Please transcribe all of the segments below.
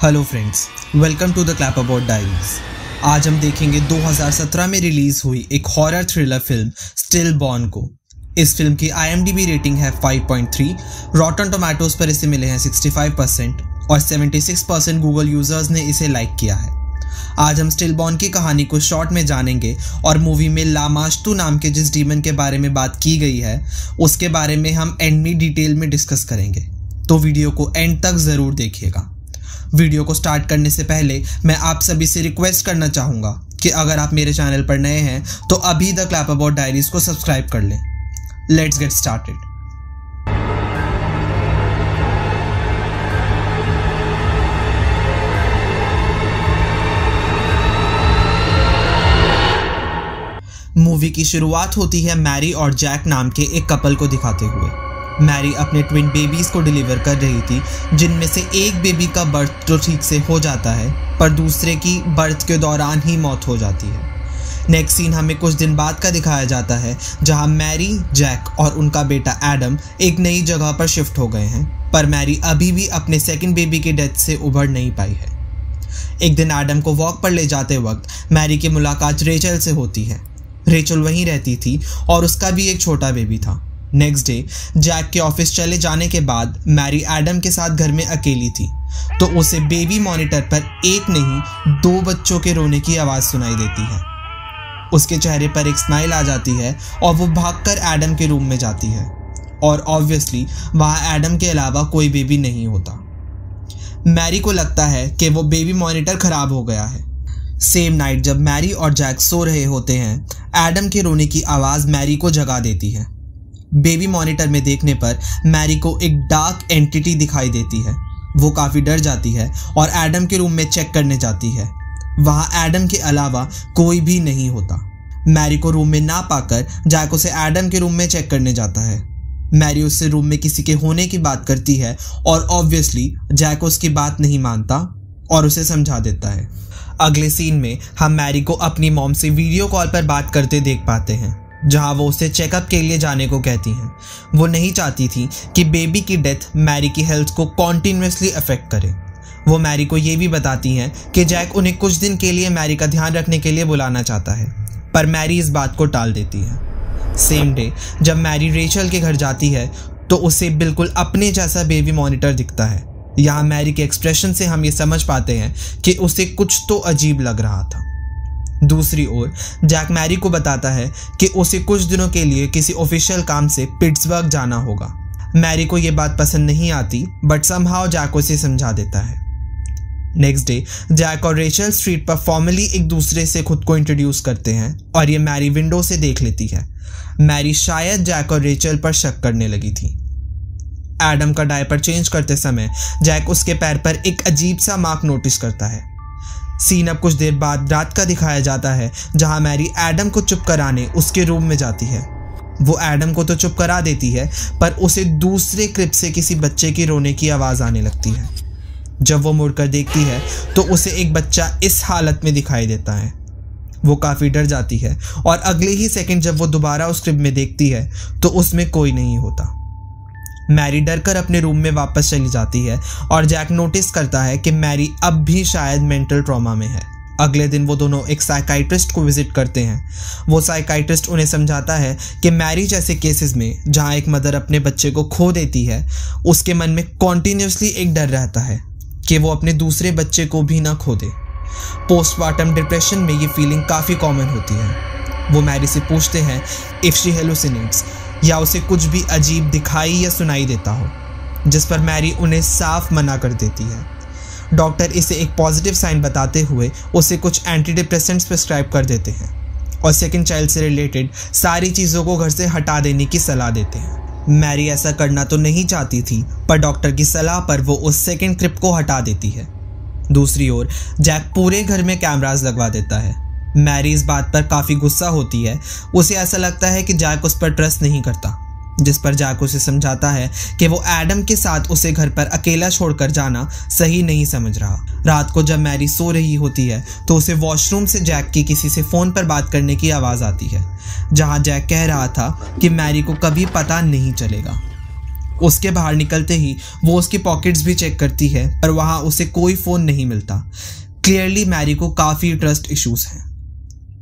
Hello friends, welcome to the clapperboard diaries. आज हम देखेंगे 2017 में रिलीज हुई एक horror thriller film still born को। इस फिल्म की IMDb रेटिंग है 5.3, रॉटन टोमेटोज पर इसे मिले हैं 65% और 76% गूगल यूजर्स ने इसे लाइक किया है। आज हम स्टिल बॉर्न की कहानी को शॉर्ट में जानेंगे और मूवी में लामाश्तू नाम के जिस डीमन के बारे में बात की गई है उसके बारे में हम एंड में डिटेल में डिस्कस करेंगे, तो वीडियो को एंड तक ज़रूर देखिएगा। वीडियो को स्टार्ट करने से पहले मैं आप सभी से रिक्वेस्ट करना चाहूँगा कि अगर आप मेरे चैनल पर नए हैं तो अभी द क्लैपरबोर्ड डायरीज को सब्सक्राइब कर लें। Let's get started. मूवी की शुरुआत होती है मैरी और जैक नाम के एक कपल को दिखाते हुए। मैरी अपने ट्विन बेबीज को डिलीवर कर रही थी, जिनमें से एक बेबी का बर्थ तो ठीक से हो जाता है पर दूसरे की बर्थ के दौरान ही मौत हो जाती है। नेक्स्ट सीन हमें कुछ दिन बाद का दिखाया जाता है, जहां मैरी, जैक और उनका बेटा एडम एक नई जगह पर शिफ्ट हो गए हैं, पर मैरी अभी भी अपने सेकंड बेबी के डेथ से उभर नहीं पाई है। एक दिन एडम को वॉक पर ले जाते वक्त मैरी की मुलाकात रेचल से होती है। रेचल वहीं रहती थी और उसका भी एक छोटा बेबी था। नेक्स्ट डे जैक के ऑफिस चले जाने के बाद मैरी एडम के साथ घर में अकेली थी, तो उसे बेबी मॉनिटर पर एक नहीं 2 बच्चों के रोने की आवाज़ सुनाई देती है। उसके चेहरे पर एक स्माइल आ जाती है और वो भागकर एडम के रूम में जाती है और ऑब्वियसली वहाँ एडम के अलावा कोई बेबी नहीं होता। मैरी को लगता है कि वो बेबी मॉनिटर ख़राब हो गया है। सेम नाइट जब मैरी और जैक सो रहे होते हैं, एडम के रोने की आवाज़ मैरी को जगा देती है। बेबी मॉनिटर में देखने पर मैरी को एक डार्क एंटिटी दिखाई देती है। वो काफ़ी डर जाती है और एडम के रूम में चेक करने जाती है। वहाँ एडम के अलावा कोई भी नहीं होता। मैरी को रूम में ना पाकर जैक उसे एडम के रूम में चेक करने जाता है। मैरी उससे रूम में किसी के होने की बात करती है और ऑब्वियसली जैक उसकी बात नहीं मानता और उसे समझा देता है। अगले सीन में हम मैरी को अपनी मॉम से वीडियो कॉल पर बात करते देख पाते हैं, जहां वो उसे चेकअप के लिए जाने को कहती हैं। वो नहीं चाहती थी कि बेबी की डेथ मैरी की हेल्थ को कॉन्टिन्यूसली अफेक्ट करे। वो मैरी को ये भी बताती हैं कि जैक उन्हें कुछ दिन के लिए मैरी का ध्यान रखने के लिए बुलाना चाहता है, पर मैरी इस बात को टाल देती है। सेम डे जब मैरी रेचल के घर जाती है तो उसे बिल्कुल अपने जैसा बेबी मॉनिटर दिखता है। यहाँ मैरी के एक्सप्रेशन से हम ये समझ पाते हैं कि उसे कुछ तो अजीब लग रहा था। दूसरी ओर जैक मैरी को बताता है कि उसे कुछ दिनों के लिए किसी ऑफिशियल काम से पिट्सबर्ग जाना होगा। मैरी को ये बात पसंद नहीं आती, बट समहाउ जैक उसे समझा देता है। नेक्स्ट डे जैक और रेचल स्ट्रीट पर फॉर्मली एक दूसरे से खुद को इंट्रोड्यूस करते हैं और ये मैरी विंडो से देख लेती है। मैरी शायद जैक और रेचल पर शक करने लगी थी। एडम का डायपर चेंज करते समय जैक उसके पैर पर एक अजीब सा मार्क नोटिस करता है। सीन अब कुछ देर बाद रात का दिखाया जाता है, जहां मैरी एडम को चुप कराने उसके रूम में जाती है। वो एडम को तो चुप करा देती है, पर उसे दूसरे क्रिब से किसी बच्चे की रोने की आवाज़ आने लगती है। जब वो मुड़कर देखती है तो उसे एक बच्चा इस हालत में दिखाई देता है। वो काफ़ी डर जाती है और अगले ही सेकंड जब वो दोबारा उस क्रिब में देखती है तो उसमें कोई नहीं होता। मैरी डरकर अपने रूम में वापस चली जाती है और जैक नोटिस करता है कि मैरी अब भी शायद मेंटल ट्रॉमा में है। अगले दिन वो दोनों एक साइकाइट्रिस्ट को विजिट करते हैं। वो साइकाइट्रिस्ट उन्हें समझाता है कि मैरी जैसे केसेस में जहां एक मदर अपने बच्चे को खो देती है, उसके मन में कॉन्टिन्यूसली एक डर रहता है कि वो अपने दूसरे बच्चे को भी ना खो दे। पोस्टमार्टम डिप्रेशन में ये फीलिंग काफ़ी कॉमन होती है। वो मैरी से पूछते हैं इफ़ शी हेलुसिनेट्स, या उसे कुछ भी अजीब दिखाई या सुनाई देता हो, जिस पर मैरी उन्हें साफ मना कर देती है। डॉक्टर इसे एक पॉजिटिव साइन बताते हुए उसे कुछ एंटी डिप्रेसेंट्स प्रिस्क्राइब कर देते हैं और सेकंड चाइल्ड से रिलेटेड सारी चीज़ों को घर से हटा देने की सलाह देते हैं। मैरी ऐसा करना तो नहीं चाहती थी, पर डॉक्टर की सलाह पर वो उस सेकंड क्रिप को हटा देती है। दूसरी ओर जैक पूरे घर में कैमरास लगवा देता है। मैरी इस बात पर काफ़ी गुस्सा होती है। उसे ऐसा लगता है कि जैक उस पर ट्रस्ट नहीं करता, जिस पर जैक उसे समझाता है कि वो एडम के साथ उसे घर पर अकेला छोड़कर जाना सही नहीं समझ रहा। रात को जब मैरी सो रही होती है तो उसे वॉशरूम से जैक की किसी से फ़ोन पर बात करने की आवाज़ आती है, जहां जैक कह रहा था कि मैरी को कभी पता नहीं चलेगा। उसके बाहर निकलते ही वो उसकी पॉकेट्स भी चेक करती है पर वहाँ उसे कोई फ़ोन नहीं मिलता। क्लियरली मैरी को काफ़ी ट्रस्ट इश्यूज हैं।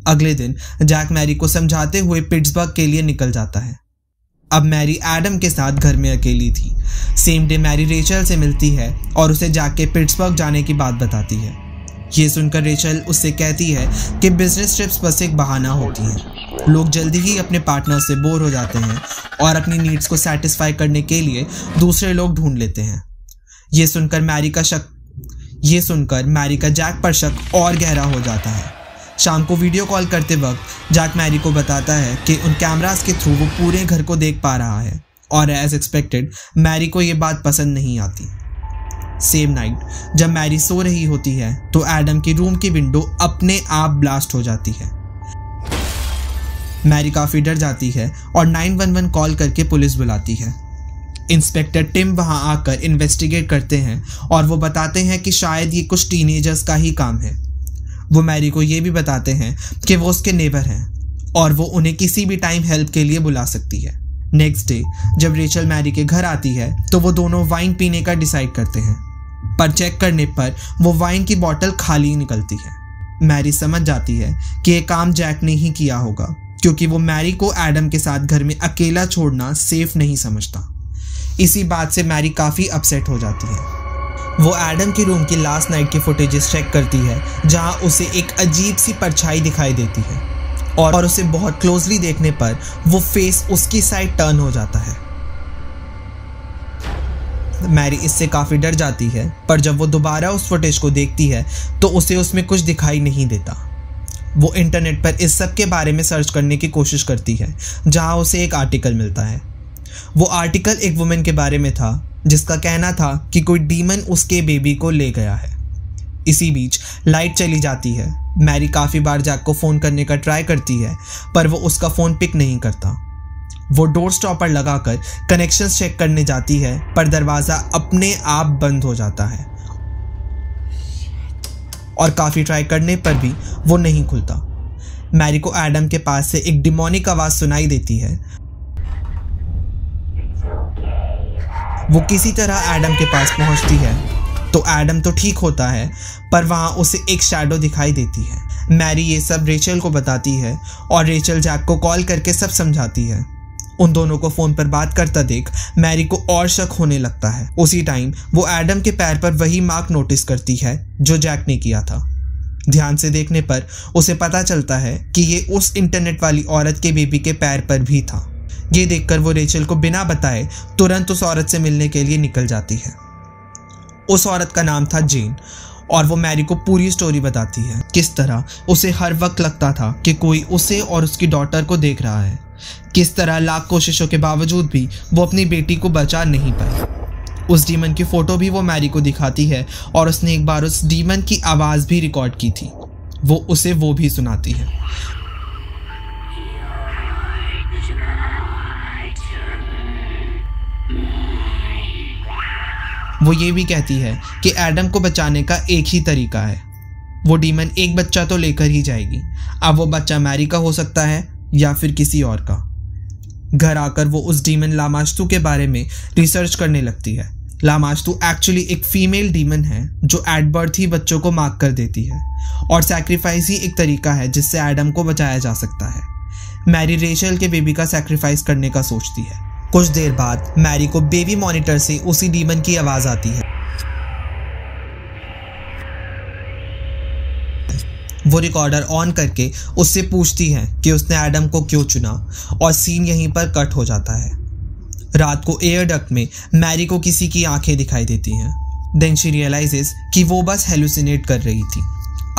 अगले दिन जैक मैरी को समझाते हुए पिट्सबर्ग के लिए निकल जाता है। अब मैरी एडम के साथ घर में अकेली थी। सेम डे मैरी रेचल से मिलती है और उसे जैक के पिट्सबर्ग जाने की बात बताती है। ये सुनकर रेचल उससे कहती है कि बिजनेस ट्रिप्स बस एक बहाना होती हैं। लोग जल्दी ही अपने पार्टनर से बोर हो जाते हैं और अपनी नीड्स को सेटिस्फाई करने के लिए दूसरे लोग ढूंढ लेते हैं। ये सुनकर मैरी का जैक पर शक और गहरा हो जाता है। शाम को वीडियो कॉल करते वक्त जैक मैरी को बताता है कि उन कैमरास के थ्रू वो पूरे घर को देख पा रहा है और एज एक्सपेक्टेड मैरी को ये बात पसंद नहीं आती। सेम नाइट जब मैरी सो रही होती है तो एडम की रूम की विंडो अपने आप ब्लास्ट हो जाती है। मैरी काफ़ी डर जाती है और 911 कॉल करके पुलिस बुलाती है। इंस्पेक्टर टिम वहां आकर इन्वेस्टिगेट करते हैं और वो बताते हैं कि शायद ये कुछ टीनेजर्स का ही काम है। वो मैरी को ये भी बताते हैं कि वो उसके नेबर हैं और वो उन्हें किसी भी टाइम हेल्प के लिए बुला सकती है। नेक्स्ट डे जब रेचल मैरी के घर आती है तो वो दोनों वाइन पीने का डिसाइड करते हैं, पर चेक करने पर वो वाइन की बोतल खाली निकलती है। मैरी समझ जाती है कि ये काम जैक ने ही किया होगा क्योंकि वो मैरी को एडम के साथ घर में अकेला छोड़ना सेफ नहीं समझता। इसी बात से मैरी काफ़ी अपसेट हो जाती है। वो एडम की रूम की लास्ट नाइट की फुटेजेस चेक करती है जहां उसे एक अजीब सी परछाई दिखाई देती है और उसे बहुत क्लोजली देखने पर वो फेस उसकी साइड टर्न हो जाता है। मैरी इससे काफ़ी डर जाती है पर जब वो दोबारा उस फुटेज को देखती है तो उसे उसमें कुछ दिखाई नहीं देता। वो इंटरनेट पर इस सब के बारे में सर्च करने की कोशिश करती है जहां उसे एक आर्टिकल मिलता है। वो आर्टिकल एक वुमेन के बारे में था जिसका कहना था कि कोई डीमन उसके बेबी को ले गया है। इसी बीच लाइट चली जाती है। मैरी काफ़ी बार जैक को फ़ोन करने का ट्राई करती है पर वो उसका फ़ोन पिक नहीं करता। वो डोर स्टॉपर लगाकर कनेक्शंस चेक करने जाती है पर दरवाज़ा अपने आप बंद हो जाता है और काफ़ी ट्राई करने पर भी वो नहीं खुलता। मैरी को एडम के पास से एक डिमोनिक आवाज़ सुनाई देती है। वो किसी तरह एडम के पास पहुंचती है तो एडम तो ठीक होता है पर वहाँ उसे एक शैडो दिखाई देती है। मैरी ये सब रेचल को बताती है और रेचल जैक को कॉल करके सब समझाती है। उन दोनों को फ़ोन पर बात करता देख मैरी को और शक होने लगता है। उसी टाइम वो एडम के पैर पर वही मार्क नोटिस करती है जो जैक ने किया था। ध्यान से देखने पर उसे पता चलता है कि ये उस इंटरनेट वाली औरत के बेबी के पैर पर भी था। ये देखकर वो रेचल को बिना बताए तुरंत उस औरत से मिलने के लिए निकल जाती है। उस औरत का नाम था जेन और वो मैरी को पूरी स्टोरी बताती है। किस तरह उसे हर वक्त लगता था कि कोई उसे और उसकी डॉटर को देख रहा है। किस तरह लाख कोशिशों के बावजूद भी वो अपनी बेटी को बचा नहीं पाई। उस डीमन की फ़ोटो भी वो मैरी को दिखाती है और उसने एक बार उस डीमन की आवाज़ भी रिकॉर्ड की थी। वो उसे वो भी सुनाती है। वो ये भी कहती है कि एडम को बचाने का एक ही तरीका है। वो डीमन एक बच्चा तो लेकर ही जाएगी। अब वो बच्चा मैरी का हो सकता है या फिर किसी और का। घर आकर वो उस डीमन लामाश्तू के बारे में रिसर्च करने लगती है। लामाश्तू एक्चुअली एक फीमेल डीमन है जो एट बर्थ ही बच्चों को मार कर देती है और सैक्रिफाइस ही एक तरीका है जिससे एडम को बचाया जा सकता है। मैरी रेचल के बेबी का सैक्रिफाइस करने का सोचती है। कुछ देर बाद मैरी को बेबी मॉनिटर से उसी डीमन की आवाज़ आती है। वो रिकॉर्डर ऑन करके उससे पूछती है कि उसने एडम को क्यों चुना और सीन यहीं पर कट हो जाता है। रात को एयर डक्ट में मैरी को किसी की आंखें दिखाई देती हैं। देन शी रियलाइजेस कि वो बस हेलुसिनेट कर रही थी।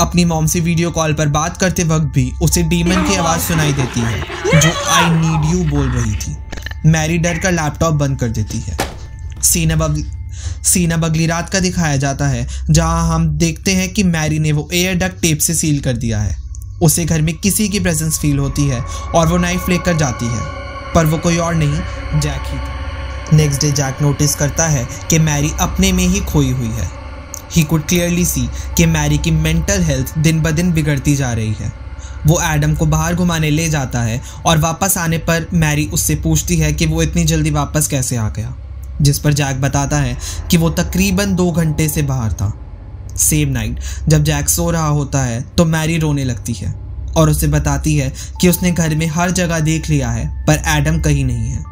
अपनी मॉम से वीडियो कॉल पर बात करते वक्त भी उसे डीमन की आवाज़ सुनाई देती है जो आई नीड यू बोल रही थी। मैरी डर कर लैपटॉप बंद कर देती है। सीन अब अगली रात का दिखाया जाता है जहां हम देखते हैं कि मैरी ने वो एयर डक्ट टेप से सील कर दिया है। उसे घर में किसी की प्रेजेंस फील होती है और वो नाइफ लेकर जाती है पर वो कोई और नहीं जैक ही था। नेक्स्ट डे जैक नोटिस करता है कि मैरी अपने में ही खोई हुई है। ही कुड क्लियरली सी कि मैरी की मेंटल हेल्थ दिन ब दिन बिगड़ती जा रही है। वो एडम को बाहर घुमाने ले जाता है और वापस आने पर मैरी उससे पूछती है कि वो इतनी जल्दी वापस कैसे आ गया। जिस पर जैक बताता है कि वो तकरीबन 2 घंटे से बाहर था। सेम नाइट जब जैक सो रहा होता है तो मैरी रोने लगती है और उसे बताती है कि उसने घर में हर जगह देख लिया है पर एडम कहीं नहीं है।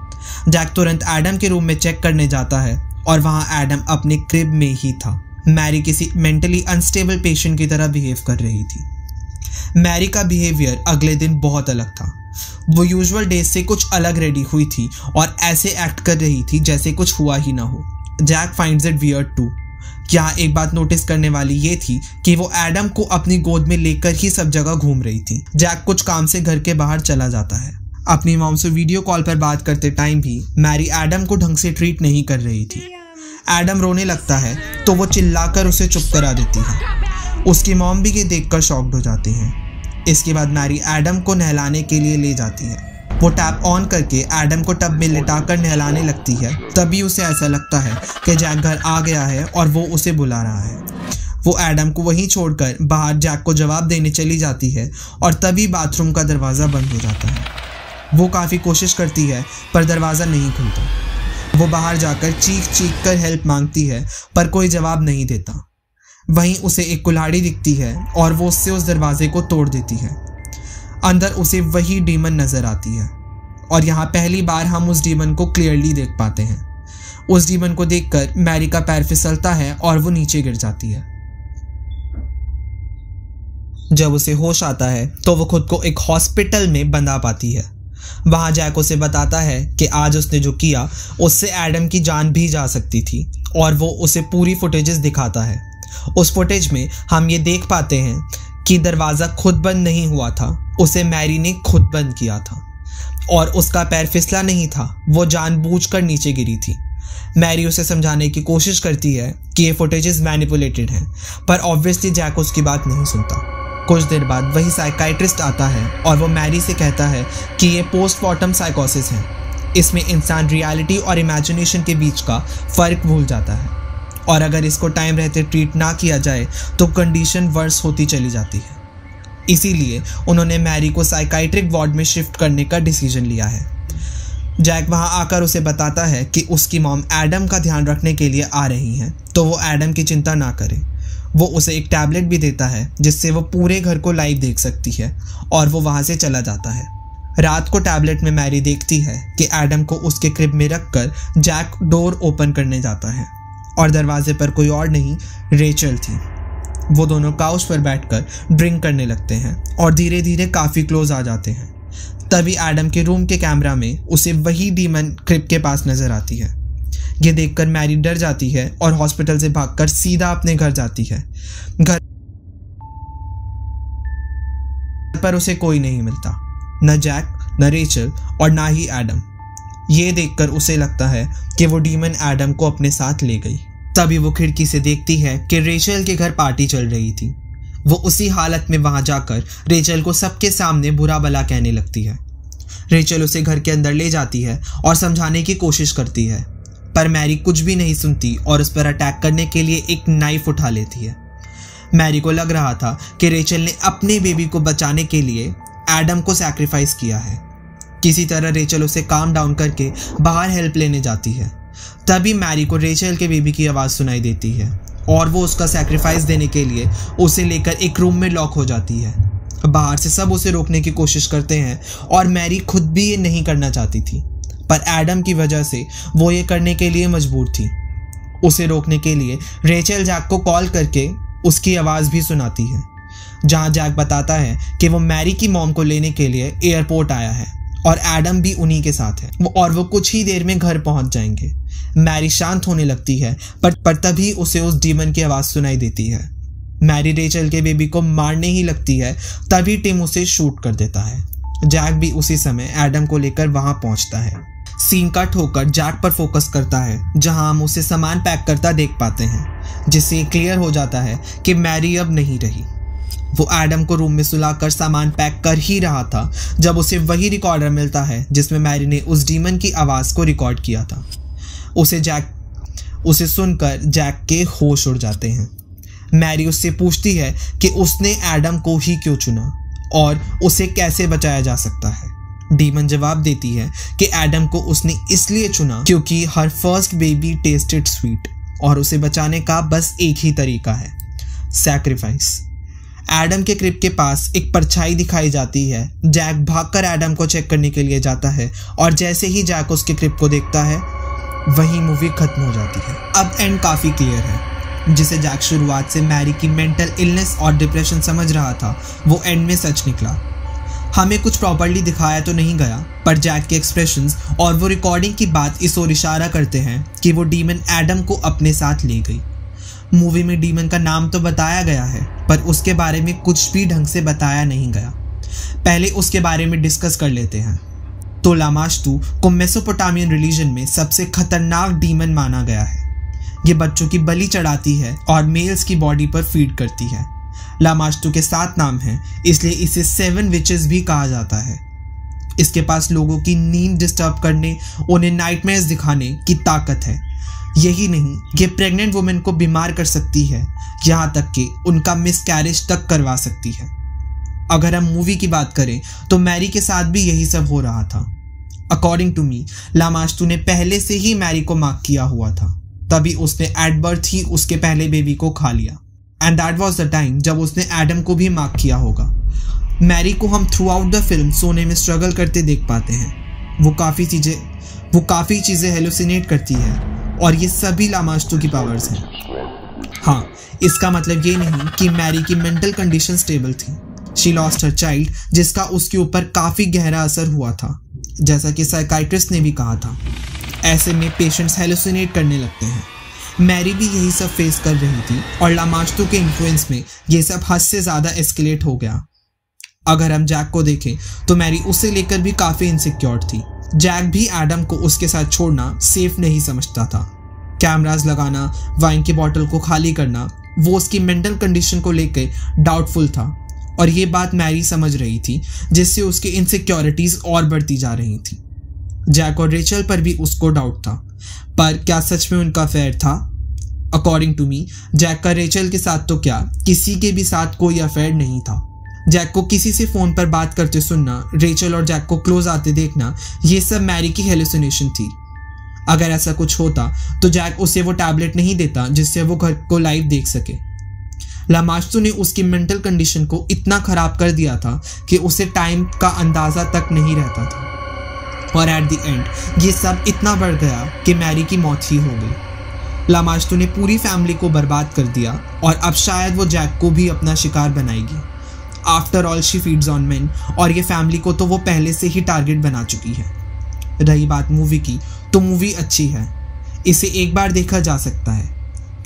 जैक तुरंत एडम के रूम में चेक करने जाता है और वहाँ एडम अपने क्रिब में ही था। मैरी किसी मेंटली अनस्टेबल पेशेंट की तरह बिहेव कर रही थी। मैरी का बिहेवियर अगले दिन बहुत अलग था। वो यूजुअल डेज से कुछ अलग रेडी हुई थी और ऐसे एक्ट कर रही थी जैसे कुछ हुआ ही ना हो। Jack finds it weird too. यहाँ एक बात नोटिस करने वाली ये थी कि वो एडम को अपनी गोद में लेकर ही सब जगह घूम रही थी। जैक कुछ काम से घर के बाहर चला जाता है। अपनी मॉम से वीडियो कॉल पर बात करते टाइम भी मैरी एडम को ढंग से ट्रीट नहीं कर रही थी। एडम रोने लगता है तो वो चिल्लाकर उसे चुप करा देती है। उसकी मॉम भी ये देखकर शॉक्ड हो जाती हैं। इसके बाद मैरी एडम को नहलाने के लिए ले जाती है। वो टैप ऑन करके एडम को टब में लिटाकर नहलाने लगती है। तभी उसे ऐसा लगता है कि जैक घर आ गया है और वो उसे बुला रहा है। वो एडम को वहीं छोड़कर बाहर जैक को जवाब देने चली जाती है और तभी बाथरूम का दरवाज़ा बंद हो जाता है। वो काफ़ी कोशिश करती है पर दरवाज़ा नहीं खुलता। वो बाहर जाकर चीख कर हेल्प मांगती है पर कोई जवाब नहीं देता। वहीं उसे एक कुल्हाड़ी दिखती है और वो उससे उस दरवाजे को तोड़ देती है। अंदर उसे वही डीमन नजर आती है और यहाँ पहली बार हम उस डीमन को क्लियरली देख पाते हैं। उस डीमन को देखकर मैरी का पैर फिसलता है और वो नीचे गिर जाती है। जब उसे होश आता है तो वो खुद को एक हॉस्पिटल में बंधा पाती है। वहां जैक उसे बताता है कि आज उसने जो किया उससे एडम की जान भी जा सकती थी और वो उसे पूरी फुटेजेस दिखाता है। उस फुटेज में हम ये देख पाते हैं कि दरवाज़ा खुद बंद नहीं हुआ था, उसे मैरी ने खुद बंद किया था और उसका पैर फिसला नहीं था, वो जानबूझकर नीचे गिरी थी। मैरी उसे समझाने की कोशिश करती है कि ये फुटेजेस मैनिपुलेटेड हैं पर ऑब्वियसली जैक उसकी बात नहीं सुनता। कुछ देर बाद वही साइकाइट्रिस्ट आता है और वो मैरी से कहता है कि ये पोस्टमार्टम साइकोसिस है। इसमें इंसान रियलिटी और इमेजिनेशन के बीच का फ़र्क भूल जाता है और अगर इसको टाइम रहते ट्रीट ना किया जाए तो कंडीशन वर्स होती चली जाती है। इसीलिए उन्होंने मैरी को साइकाइट्रिक वार्ड में शिफ्ट करने का डिसीजन लिया है। जैक वहाँ आकर उसे बताता है कि उसकी मॉम एडम का ध्यान रखने के लिए आ रही हैं तो वो एडम की चिंता ना करे। वो उसे एक टैबलेट भी देता है जिससे वो पूरे घर को लाइव देख सकती है और वो वहाँ से चला जाता है। रात को टैबलेट में मैरी देखती है कि एडम को उसके क्रिब में रखकर जैक डोर ओपन करने जाता है और दरवाजे पर कोई और नहीं रेचल थी। वो दोनों काउच पर बैठकर ड्रिंक करने लगते हैं और धीरे धीरे काफ़ी क्लोज आ जाते हैं। तभी एडम के रूम के कैमरा में उसे वही डीमन क्रिब के पास नजर आती है। ये देखकर मैरी डर जाती है और हॉस्पिटल से भागकर सीधा अपने घर जाती है। घर पर उसे कोई नहीं मिलता, न जैक, न रेचल और ना ही एडम। ये देखकर उसे लगता है कि वो डीमन एडम को अपने साथ ले गई। तभी वो खिड़की से देखती है कि रेचल के घर पार्टी चल रही थी। वो उसी हालत में वहां जाकर रेचल को सबके सामने बुरा भला कहने लगती है। रेचल उसे घर के अंदर ले जाती है और समझाने की कोशिश करती है पर मैरी कुछ भी नहीं सुनती और उस पर अटैक करने के लिए एक नाइफ उठा लेती है। मैरी को लग रहा था कि रेचल ने अपने बेबी को बचाने के लिए एडम को सैक्रिफाइस किया है। किसी तरह रेचल उसे काम डाउन करके बाहर हेल्प लेने जाती है। तभी मैरी को रेचल के बेबी की आवाज़ सुनाई देती है और वो उसका सैक्रिफाइस देने के लिए उसे लेकर एक रूम में लॉक हो जाती है। बाहर से सब उसे रोकने की कोशिश करते हैं और मैरी खुद भी ये नहीं करना चाहती थी पर एडम की वजह से वो ये करने के लिए मजबूर थी। उसे रोकने के लिए रेचल जैक को कॉल करके उसकी आवाज़ भी सुनाती है, जहां जैक बताता है कि वो मैरी की मॉम को लेने के लिए एयरपोर्ट आया है और एडम भी उन्हीं के साथ है और वो कुछ ही देर में घर पहुंच जाएंगे। मैरी शांत होने लगती है पर तभी उसे उस डीमन की आवाज़ सुनाई देती है। मैरी रेचल के बेबी को मारने ही लगती है, तभी टिम उसे शूट कर देता है। जैक भी उसी समय एडम को लेकर वहां पहुंचता है। सीन कट होकर जैक पर फोकस करता है, जहां हम उसे सामान पैक करता देख पाते हैं, जिससे क्लियर हो जाता है कि मैरी अब नहीं रही। वो एडम को रूम में सुलाकर सामान पैक कर ही रहा था जब उसे वही रिकॉर्डर मिलता है जिसमें मैरी ने उस डीमन की आवाज़ को रिकॉर्ड किया था। उसे सुनकर जैक के होश उड़ जाते हैं। मैरी उससे पूछती है कि उसने एडम को ही क्यों चुना और उसे कैसे बचाया जा सकता है। डीमन जवाब देती है कि एडम को उसने इसलिए चुना क्योंकि हर फर्स्ट बेबी टेस्टेड स्वीट और उसे बचाने का बस एक ही तरीका है, सैक्रिफाइस। एडम के क्रिब के पास एक परछाई दिखाई जाती है। जैक भागकर एडम को चेक करने के लिए जाता है और जैसे ही जैक उसके क्रिब को देखता है वही मूवी खत्म हो जाती है। अब एंड काफ़ी क्लियर है। जिसे जैक शुरुआत से मैरी की मेंटल इलनेस और डिप्रेशन समझ रहा था वो एंड में सच निकला। हमें कुछ प्रॉपर्ली दिखाया तो नहीं गया, पर जैक के एक्सप्रेशंस और वो रिकॉर्डिंग की बात इस ओर इशारा करते हैं कि वो डीमन एडम को अपने साथ ले गई। मूवी में डीमन का नाम तो बताया गया है पर उसके बारे में कुछ भी ढंग से बताया नहीं गया। पहले उसके बारे में डिस्कस कर लेते हैं। तो लामाश्तू को मेसोपोटामियन रिलीजन में सबसे खतरनाक डीमन माना गया है। ये बच्चों की बलि चढ़ाती है और मेल्स की बॉडी पर फीड करती है। लामाश्तू के 7 नाम हैं, इसलिए इसे 7 विचेस भी कहा जाता है। इसके पास लोगों की नींद डिस्टर्ब करने, उन्हें नाइटमेयर्स दिखाने की ताकत है। यही नहीं, ये प्रेग्नेंट वुमेन को बीमार कर सकती है, यहाँ तक कि उनका मिसकैरेज तक करवा सकती है। अगर हम मूवी की बात करें तो मैरी के साथ भी यही सब हो रहा था। अकॉर्डिंग टू मी, लामाश्तू ने पहले से ही मैरी को मार्क किया हुआ था, तभी उसने एट बर्थ ही उसके पहले बेबी को खा लिया। And that was the time जब उसने एडम को भी मार्क किया होगा। मैरी को हम थ्रू आउट द फिल्म सोने में स्ट्रगल करते देख पाते हैं। वो काफ़ी चीज़ें हेलुसिनेट करती है और ये सभी लामाश्तू की पावर्स हैं। हाँ, इसका मतलब ये नहीं कि मैरी की मेंटल कंडीशन स्टेबल थी। शी लॉस्ट हर चाइल्ड, जिसका उसके ऊपर काफ़ी गहरा असर हुआ था, जैसा कि साइकाइट्रिस्ट ने भी कहा था। ऐसे में पेशेंट्स हेलुसिनेट करने लगते हैं। मैरी भी यही सब फेस कर रही थी और लामाश्तू के इन्फ्लुएंस में ये सब हद से ज़्यादा एस्केलेट हो गया। अगर हम जैक को देखें तो मैरी उसे लेकर भी काफ़ी इनसिक्योर थी। जैक भी एडम को उसके साथ छोड़ना सेफ नहीं समझता था। कैमरास लगाना, वाइन की बोतल को खाली करना, वो उसकी मेंटल कंडीशन को लेकर डाउटफुल था और ये बात मैरी समझ रही थी, जिससे उसकी इनसिक्योरिटीज और बढ़ती जा रही थी। जैक और रेचल पर भी उसको डाउट था, पर क्या सच में उनका अफेयर था? अकॉर्डिंग टू मी, जैक का रेचल के साथ तो क्या, किसी के भी साथ कोई अफेयर नहीं था। जैक को किसी से फ़ोन पर बात करते सुनना, रेचल और जैक को क्लोज आते देखना, ये सब मैरी की हेलुसिनेशन थी। अगर ऐसा कुछ होता तो जैक उसे वो टैबलेट नहीं देता जिससे वो घर को लाइव देख सके। लामाश्तू ने उसकी मेंटल कंडीशन को इतना ख़राब कर दिया था कि उसे टाइम का अंदाज़ा तक नहीं रहता था और एट द एंड ये सब इतना बढ़ गया कि मैरी की मौत ही हो गई। लामाश्तू ने पूरी फैमिली को बर्बाद कर दिया और अब शायद वो जैक को भी अपना शिकार बनाएगी। After all she feeds on main और ये फैमिली को तो वो पहले से ही टारगेट बना चुकी है। रही बात मूवी की, तो मूवी अच्छी है, इसे एक बार देखा जा सकता है।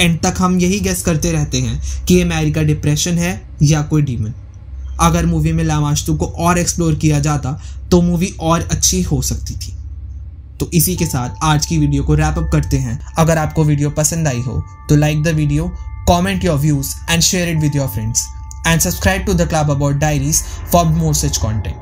एंड तक हम यही गेस करते रहते हैं कि ये मैरी का डिप्रेशन है या कोई डीमन। अगर मूवी में लामाश्तू को और एक्सप्लोर किया जाता तो मूवी और अच्छी हो सकती थी। तो इसी के साथ आज की वीडियो को रैप अप करते हैं। अगर आपको वीडियो पसंद आई हो तो like the video, comment your views and share it with your friends and subscribe to the clapperboard diaries for more such content.